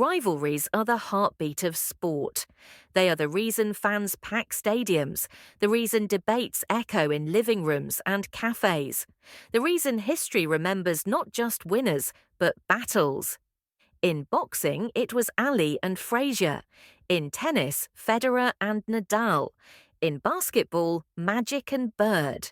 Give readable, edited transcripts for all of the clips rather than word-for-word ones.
Rivalries are the heartbeat of sport. They are the reason fans pack stadiums, the reason debates echo in living rooms and cafes, the reason history remembers not just winners, but battles. In boxing, it was Ali and Frazier. In tennis, Federer and Nadal. In basketball, Magic and Bird.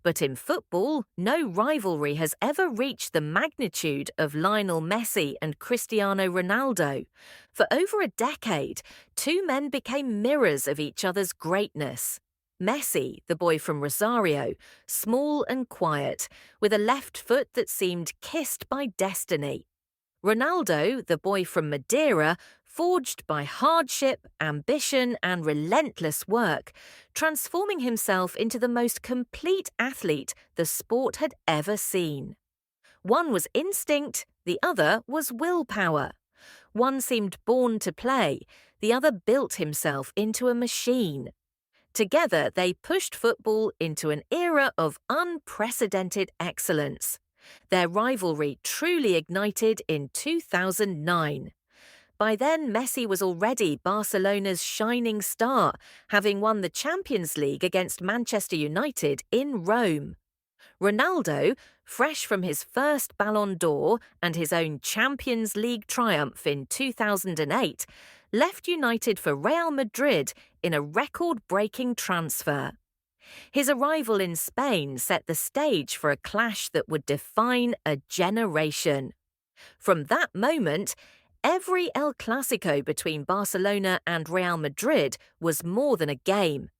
But in football, no rivalry has ever reached the magnitude of Lionel Messi and Cristiano Ronaldo. For over a decade, two men became mirrors of each other's greatness. Messi, the boy from Rosario, small and quiet, with a left foot that seemed kissed by destiny. Ronaldo, the boy from Madeira, forged by hardship, ambition, and relentless work, transforming himself into the most complete athlete the sport had ever seen. One was instinct, the other was willpower. One seemed born to play, the other built himself into a machine. Together, they pushed football into an era of unprecedented excellence. Their rivalry truly ignited in 2009. By then, Messi was already Barcelona's shining star, having won the Champions League against Manchester United in Rome. Ronaldo, fresh from his first Ballon d'Or and his own Champions League triumph in 2008, left United for Real Madrid in a record-breaking transfer. His arrival in Spain set the stage for a clash that would define a generation. From that moment, every El Clásico between Barcelona and Real Madrid was more than a game.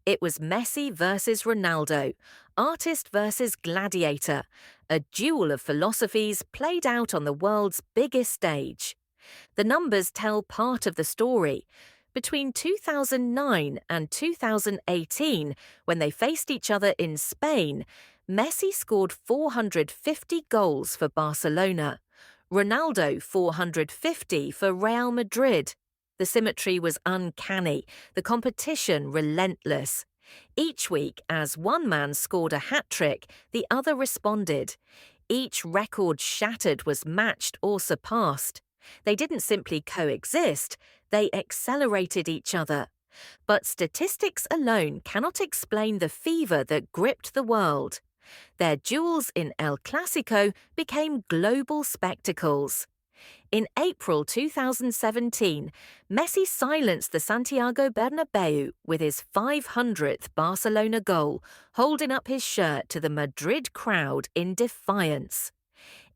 It was Messi versus Ronaldo, artist versus gladiator, a duel of philosophies played out on the world's biggest stage. The numbers tell part of the story. Between 2009 and 2018, when they faced each other in Spain, Messi scored 450 goals for Barcelona, Ronaldo 450 for Real Madrid. The symmetry was uncanny, the competition relentless. Each week, as one man scored a hat-trick, the other responded. Each record shattered was matched or surpassed. They didn't simply coexist, they accelerated each other. But statistics alone cannot explain the fever that gripped the world. Their duels in El Clásico became global spectacles. In April 2017, Messi silenced the Santiago Bernabeu with his 500th Barcelona goal, holding up his shirt to the Madrid crowd in defiance.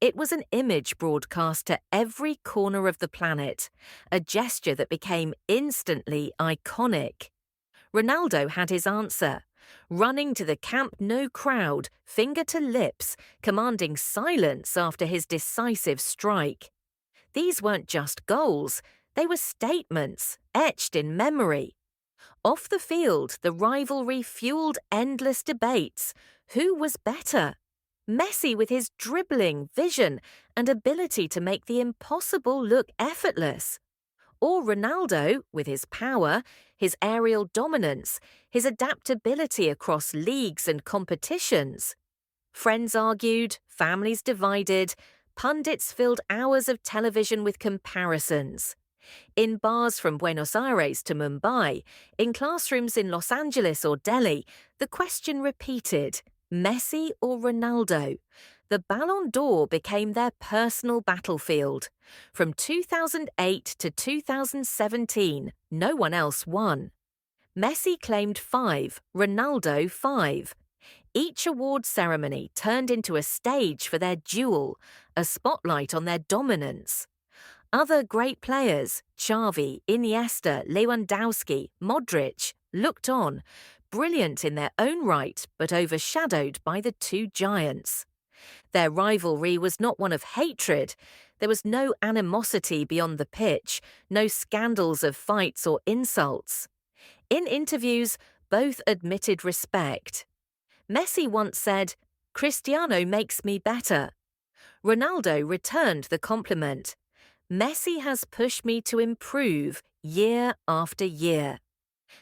It was an image broadcast to every corner of the planet, a gesture that became instantly iconic. Ronaldo had his answer, running to the Camp Nou crowd, finger to lips, commanding silence after his decisive strike. These weren't just goals, they were statements, etched in memory. Off the field, the rivalry fueled endless debates. Who was better? Messi with his dribbling, vision, and ability to make the impossible look effortless. Or Ronaldo with his power, his aerial dominance, his adaptability across leagues and competitions. Friends argued, families divided, pundits filled hours of television with comparisons. In bars from Buenos Aires to Mumbai, in classrooms in Los Angeles or Delhi, the question repeated, Messi or Ronaldo? The Ballon d'Or became their personal battlefield. From 2008 to 2017, no one else won. Messi claimed 5, Ronaldo 5. Each award ceremony turned into a stage for their duel, a spotlight on their dominance. Other great players, Xavi, Iniesta, Lewandowski, Modric, looked on, brilliant in their own right but overshadowed by the two giants. Their rivalry was not one of hatred. There was no animosity beyond the pitch, no scandals of fights or insults. In interviews, both admitted respect. Messi once said, "Cristiano makes me better." Ronaldo returned the compliment. Messi has pushed me to improve year after year.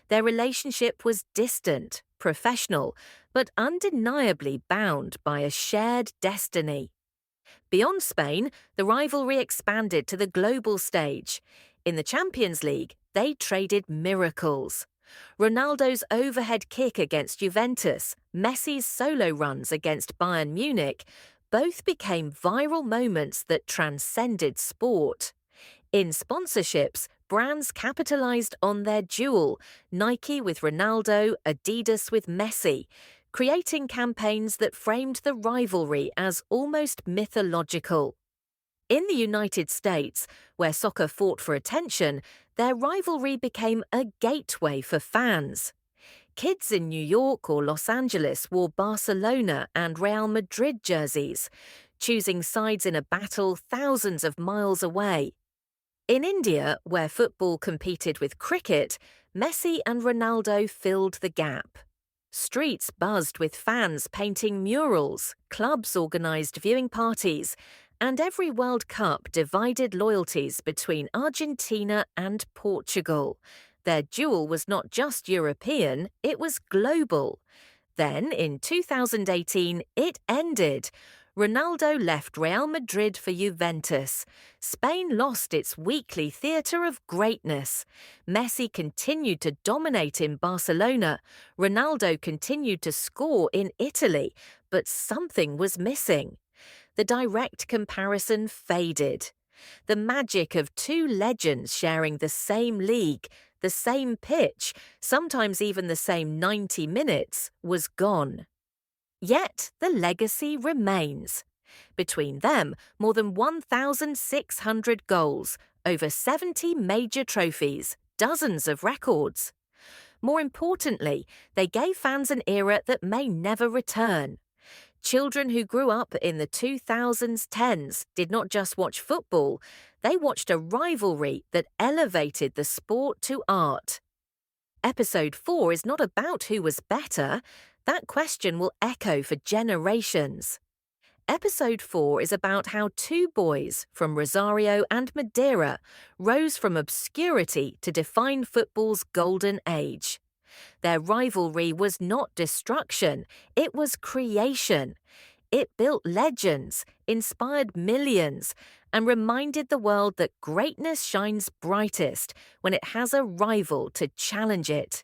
Their relationship was distant, professional, but undeniably bound by a shared destiny. Beyond Spain, the rivalry expanded to the global stage. In the Champions League, they traded miracles. Ronaldo's overhead kick against Juventus, Messi's solo runs against Bayern Munich, both became viral moments that transcended sport. In sponsorships, brands capitalized on their duel, Nike with Ronaldo, Adidas with Messi, creating campaigns that framed the rivalry as almost mythological. In the United States, where soccer fought for attention, their rivalry became a gateway for fans. Kids in New York or Los Angeles wore Barcelona and Real Madrid jerseys, choosing sides in a battle thousands of miles away. In India, where football competed with cricket, Messi and Ronaldo filled the gap. Streets buzzed with fans painting murals, clubs organised viewing parties, and every World Cup divided loyalties between Argentina and Portugal. Their duel was not just European, it was global. Then, in 2018, it ended. Ronaldo left Real Madrid for Juventus. Spain lost its weekly theatre of greatness. Messi continued to dominate in Barcelona. Ronaldo continued to score in Italy, but something was missing. The direct comparison faded. The magic of two legends sharing the same league, the same pitch, sometimes even the same 90 minutes, was gone. Yet the legacy remains. Between them, more than 1,600 goals, over 70 major trophies, dozens of records. More importantly, they gave fans an era that may never return. Children who grew up in the 2010s did not just watch football, they watched a rivalry that elevated the sport to art. Episode 4 is not about who was better. That question will echo for generations. Episode 4 is about how two boys from Rosario and Madeira rose from obscurity to define football's golden age. Their rivalry was not destruction, it was creation. It built legends, inspired millions, and reminded the world that greatness shines brightest when it has a rival to challenge it.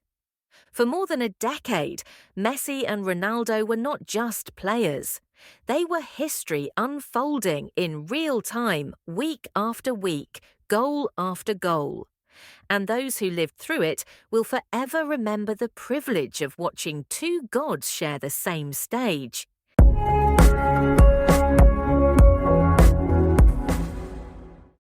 For more than a decade, Messi and Ronaldo were not just players. They were history unfolding in real time, week after week, goal after goal. And those who lived through it will forever remember the privilege of watching two gods share the same stage.